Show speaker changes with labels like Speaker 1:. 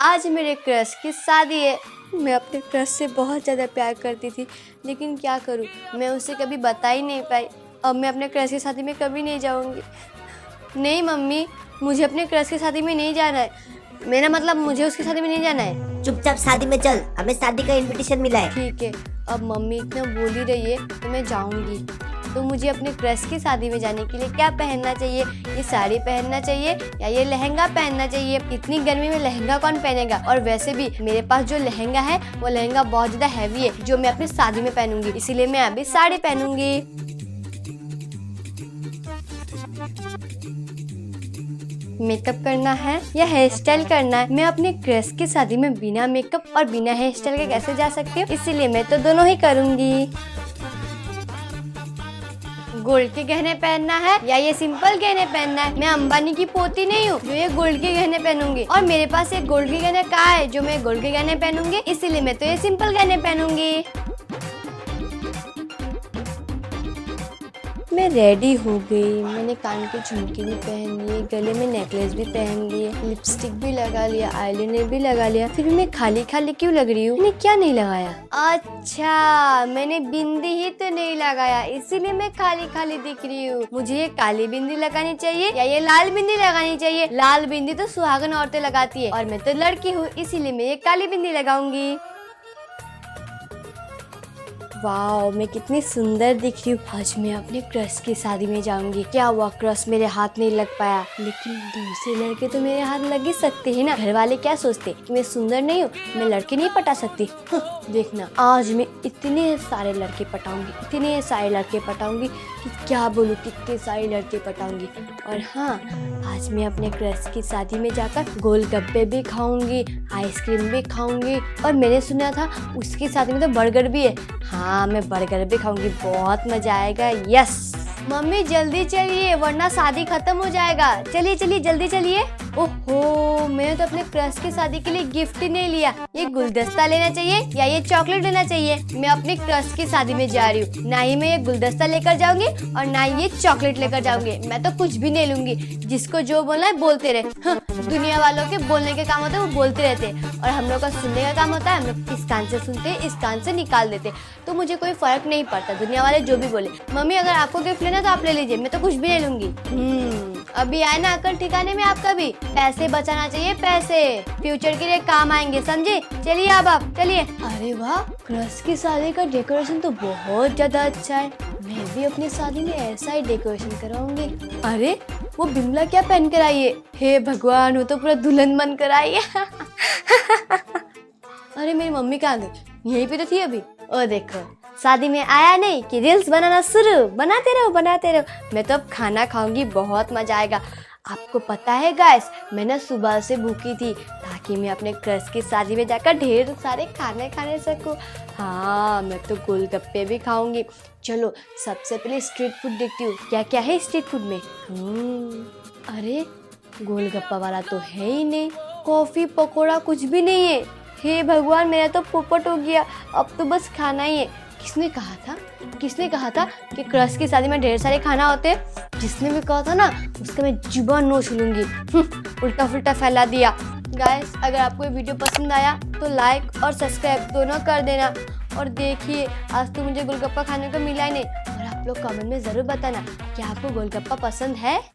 Speaker 1: आज मेरे क्रश की शादी है। मैं अपने क्रश से बहुत ज़्यादा प्यार करती थी, लेकिन क्या करूँ, मैं उसे कभी बता ही नहीं पाई। अब मैं अपने क्रश की शादी में कभी नहीं जाऊँगी। नहीं मम्मी, मुझे अपने क्रश की शादी में नहीं जाना है। मेरा मतलब मुझे उसकी शादी में नहीं जाना है।
Speaker 2: चुपचाप शादी में चल, हमें शादी का इनविटेशन मिला है।
Speaker 1: ठीक है, अब मम्मी इतना बोल ही रही है तो मैं जाऊँगी। तो मुझे अपने क्रश की शादी में जाने के लिए क्या पहनना चाहिए? ये साड़ी पहनना चाहिए या ये लहंगा पहनना चाहिए? इतनी गर्मी में लहंगा कौन पहनेगा? और वैसे भी मेरे पास जो लहंगा है वो लहंगा बहुत ज़्यादा हैवी है, जो मैं अपनी शादी में पहनूंगी, इसीलिए मैं अभी साड़ी पहनूंगी। मेकअप करना है या हेयर स्टाइल करना है? मैं अपने क्रश की शादी में बिना मेकअप और बिना हेयर स्टाइल के कैसे जा सकती हूँ? इसीलिए मैं तो दोनों ही करूंगी। गोल्ड के गहने पहनना है या ये सिंपल गहने पहनना है? मैं अंबानी की पोती नहीं हूँ जो ये गोल्ड के गहने पहनूंगी, और मेरे पास एक गोल्ड के गहने कहाँ है जो मैं गोल्ड के गहने पहनूंगी, इसीलिए मैं तो ये सिंपल गहने पहनूंगी। मैं रेडी हो गई। मैंने कान के झुमके भी पहन लिए, गले में नेकलेस भी पहन लिए, लिपस्टिक भी लगा लिया, आईलाइनर भी लगा लिया। फिर मैं खाली खाली क्यों लग रही हूँ? मैंने क्या नहीं लगाया? अच्छा, मैंने बिंदी ही तो नहीं लगाया, इसीलिए मैं खाली खाली दिख रही हूँ। मुझे ये काली बिंदी लगानी चाहिए या ये लाल बिंदी लगानी चाहिए? लाल बिंदी तो सुहागन औरतें लगाती है और मैं तो लड़की हूँ, इसीलिए मैं ये काली बिंदी लगाऊंगी। वाओ, मैं कितनी सुंदर दिख रही हूँ। आज मैं अपने क्रश की शादी में जाऊंगी। क्या हुआ, क्रश मेरे हाथ नहीं लग पाया, लेकिन दूसरे लड़के तो मेरे हाथ लग ही सकते हैं ना। घर वाले क्या सोचते कि मैं सुंदर नहीं हूँ, मैं लड़के नहीं पटा सकती? देखना, आज मैं इतने सारे लड़के पटाऊंगी कि क्या बोलूँ, कितने सारे लड़के पटाऊंगी। और हाँ, आज मैं अपने क्रश की शादी में जाकर गोलगप्पे भी खाऊंगी, आइसक्रीम भी खाऊंगी, और मैंने सुना था उसकी शादी में तो बर्गर भी है। हाँ, मैं बर्गर भी खाऊंगी, बहुत मजा आएगा। यस मम्मी, जल्दी चलिए वरना शादी खत्म हो जाएगा। चलिए चलिए, जल्दी चलिए। ओहो, मैंने तो अपने क्रश की शादी के लिए गिफ्ट ही नहीं लिया। ये गुलदस्ता लेना चाहिए या ये चॉकलेट लेना चाहिए? मैं अपने क्रश की शादी में जा रही हूँ, ना ही मैं ये गुलदस्ता लेकर जाऊंगी और ना ही ये चॉकलेट लेकर जाऊंगी। मैं तो कुछ भी नहीं लूंगी। जिसको जो बोलना है बोलते रहे। दुनिया वालों के बोलने के काम होता है, वो बोलते रहते हैं, और हम लोग का सुनने का काम होता है। हम लोग इस कान से सुनते हैं, इस कान से निकाल देते। तो मुझे कोई फर्क नहीं पड़ता, दुनिया वाले जो भी बोले। मम्मी, अगर आपको गिफ्ट लेना तो आप ले लीजिए, मैं तो कुछ भी नहीं लूंगी। अभी आए ना अकल ठिकाने में आपका भी। पैसे बचाना चाहिए, पैसे फ्यूचर के लिए काम आएंगे, समझे? चलिए अब आप चलिए। अरे वाह, क्रश की शादी का डेकोरेशन तो बहुत ज्यादा अच्छा है। मैं भी अपनी शादी में ऐसा ही डेकोरेशन कराऊंगी। अरे वो बिमला क्या पहन कर आई है? हे भगवान, वो तो पूरा दुल्हन बन कर आई है। अरे मेरी मम्मी कहाँ गई? यहीं पे तो थी अभी। ओ देखो, शादी में आया नहीं कि रील्स बनाना शुरू। बनाते रहो। मैं तो अब खाना खाऊंगी, बहुत मजा आएगा। आपको पता है गाइस, मैं ना सुबह से भूखी थी ताकि मैं अपने क्रश की शादी में जाकर ढेर सारे खाने खाने सकूं। हाँ, मैं तो गोलगप्पे भी खाऊंगी। चलो सबसे पहले स्ट्रीट फूड देखती हूँ, क्या क्या है स्ट्रीट फूड में। अरे गोलगप्पा वाला तो है ही नहीं, कॉफी पकोड़ा कुछ भी नहीं है। हे भगवान, मेरा तो पोपट हो गया। अब तो बस खाना ही है। किसने कहा था कि क्रश की शादी में ढेर सारे खाना होते हैं? जिसने भी कहा था ना, उसका मैं जुबान नोच लूंगी। उल्टा फुल्टा फैला दिया। गाइस, अगर आपको ये वीडियो पसंद आया तो लाइक और सब्सक्राइब दोनों कर देना। और देखिए, आज तो मुझे गोलगप्पा खाने को मिला ही नहीं। और आप लोग कमेंट में जरूर बताना कि आपको गोलगप्पा पसंद है।